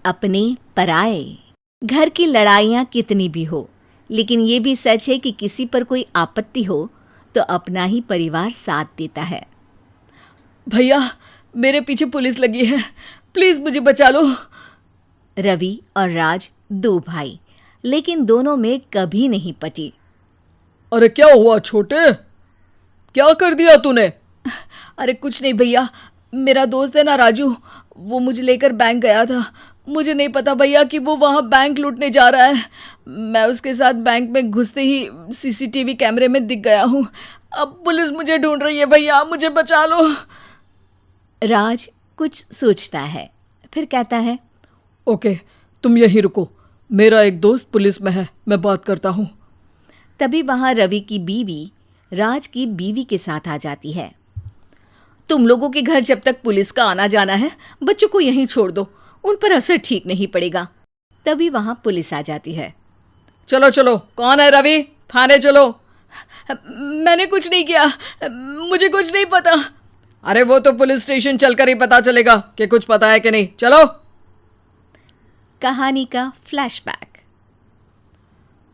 अपने पराए। घर की लड़ाइयाँ कितनी भी हो, लेकिन ये भी सच है कि किसी पर कोई आपत्ति हो तो अपना ही परिवार साथ देता है। भैया, मेरे पीछे पुलिस लगी है, प्लीज मुझे बचा लो। रवि और राज दो भाई, लेकिन दोनों में कभी नहीं पटी। अरे क्या हुआ छोटे, क्या कर दिया तूने? अरे कुछ नहीं भैया, मेरा दोस्त है ना राजू, वो मुझे लेकर बैंक गया था। मुझे नहीं पता भैया कि वो वहाँ बैंक लूटने जा रहा है। मैं उसके साथ बैंक में घुसते ही सीसीटीवी कैमरे में दिख गया हूँ। अब पुलिस मुझे ढूंढ रही है भैया, मुझे बचा लो। राज कुछ सोचता है, फिर कहता है, ओके, तुम यहीं रुको, मेरा एक दोस्त पुलिस में है, मैं बात करता हूँ। तभी वहां रवि की बीवी राज की बीवी के साथ आ जाती है। तुम लोगों के घर जब तक पुलिस का आना जाना है, बच्चों को यहीं छोड़ दो, उन पर असर ठीक नहीं पड़ेगा। तभी वहां पुलिस आ जाती है। चलो चलो, कौन है रवि, थाने चलो। मैंने कुछ नहीं किया, मुझे कुछ नहीं पता। अरे वो तो पुलिस स्टेशन चलकर ही पता चलेगा कि कुछ पता है कि नहीं, चलो। कहानी का फ्लैशबैक।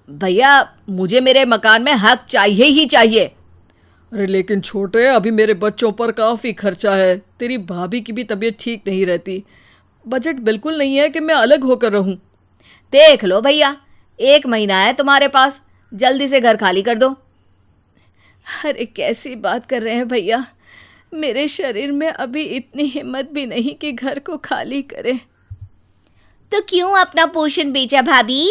भैया, मुझे मेरे मकान में हक चाहिए ही चाहिए। अरे लेकिन छोटे, अभी मेरे बच्चों पर काफ़ी खर्चा है, तेरी भाभी की भी तबीयत ठीक नहीं रहती, बजट बिल्कुल नहीं है कि मैं अलग होकर रहूं। देख लो भैया, 1 महीना है तुम्हारे पास, जल्दी से घर खाली कर दो। अरे कैसी बात कर रहे हैं भैया, मेरे शरीर में अभी इतनी हिम्मत भी नहीं कि घर को खाली करे। तो क्यों अपना पोषण बेचा भाभी?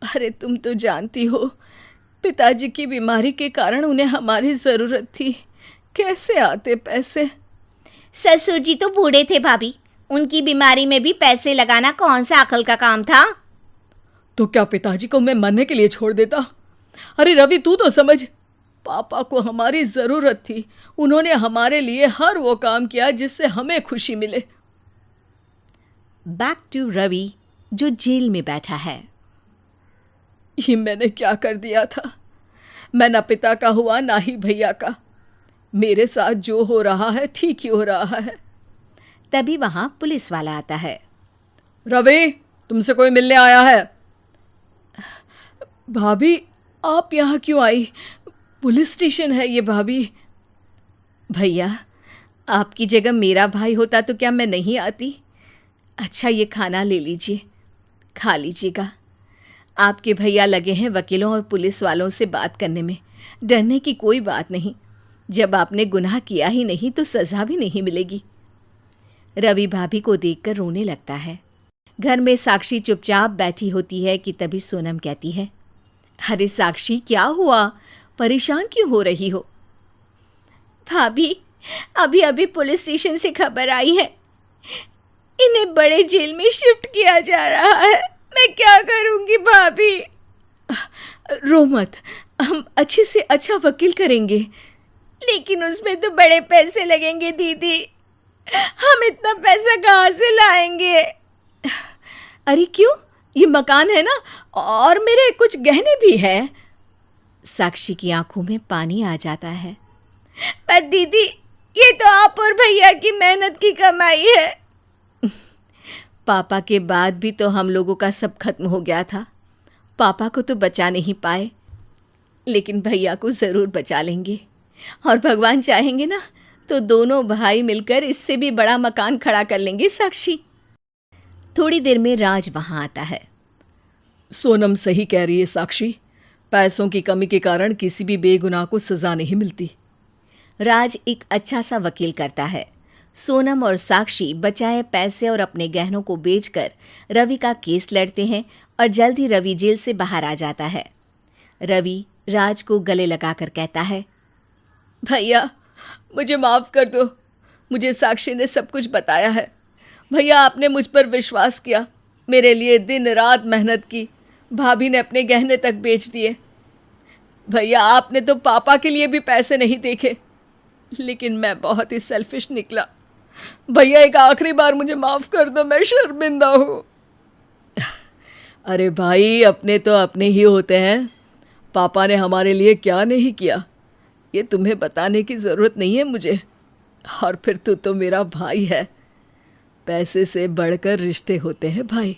अरे तुम तो जानती हो, पिताजी की बीमारी के कारण उन्हें हमारी ज़रूरत थी, कैसे आते पैसे। ससुर जी तो बूढ़े थे भाभी, उनकी बीमारी में भी पैसे लगाना कौन सा अकल का काम था। तो क्या पिताजी को मैं मरने के लिए छोड़ देता? अरे रवि, तू तो समझ, पापा को हमारी ज़रूरत थी, उन्होंने हमारे लिए हर वो काम किया जिससे हमें खुशी मिले। बैक टू रवि, जो जेल में बैठा है। ये मैंने क्या कर दिया था? मैं ना पिता का हुआ ना ही भैया का। मेरे साथ जो हो रहा है ठीक ही हो रहा है। तभी वहां पुलिस वाला आता है। रवि, तुमसे कोई मिलने आया है। भाभी, आप यहाँ क्यों आई? पुलिस स्टेशन है ये भाभी। भैया, आपकी जगह मेरा भाई होता तो क्या मैं नहीं आती? अच्छा, ये खाना ले लीजिए, खा लीजिएगा। आपके भैया लगे हैं वकीलों और पुलिस वालों से बात करने में, डरने की कोई बात नहीं। जब आपने गुनाह किया ही नहीं तो सज़ा भी नहीं मिलेगी। रवि भाभी को देखकर रोने लगता है। घर में साक्षी चुपचाप बैठी होती है कि तभी सोनम कहती है, अरे साक्षी, क्या हुआ, परेशान क्यों हो रही हो? भाभी, अभी अभी पुलिस स्टेशन से खबर आई है, इन्हें बड़े जेल में शिफ्ट किया जा रहा है। मैं क्या करूंगी भाभी? रो मत, हम अच्छे से अच्छा वकील करेंगे। लेकिन उसमें तो बड़े पैसे लगेंगे दीदी, हम इतना पैसा कहाँ से लाएंगे? अरे क्यों, ये मकान है ना, और मेरे कुछ गहने भी हैं। साक्षी की आंखों में पानी आ जाता है। पर दीदी, ये तो आप और भैया की मेहनत की कमाई है। पापा के बाद भी तो हम लोगों का सब खत्म हो गया था। पापा को तो बचा नहीं पाए, लेकिन भैया को ज़रूर बचा लेंगे, और भगवान चाहेंगे ना तो दोनों भाई मिलकर इससे भी बड़ा मकान खड़ा कर लेंगे। साक्षी। थोड़ी देर में राज वहाँ आता है। सोनम सही कह रही है साक्षी, पैसों की कमी के कारण किसी भी बेगुनाह को सज़ा नहीं मिलती। राज एक अच्छा सा वकील करता है। सोनम और साक्षी बचाए पैसे और अपने गहनों को बेचकर रवि का केस लड़ते हैं और जल्द ही रवि जेल से बाहर आ जाता है। रवि राज को गले लगाकर कहता है, भैया मुझे माफ़ कर दो, मुझे साक्षी ने सब कुछ बताया है। भैया, आपने मुझ पर विश्वास किया, मेरे लिए दिन रात मेहनत की, भाभी ने अपने गहने तक बेच दिए। भैया, आपने तो पापा के लिए भी पैसे नहीं देखे, लेकिन मैं बहुत ही सेल्फिश निकला। भैया, एक आखिरी बार मुझे माफ़ कर दो, मैं शर्मिंदा हूँ। अरे भाई, अपने तो अपने ही होते हैं, पापा ने हमारे लिए क्या नहीं किया ये तुम्हें बताने की ज़रूरत नहीं है मुझे। और फिर तू तो मेरा भाई है, पैसे से बढ़कर रिश्ते होते हैं भाई।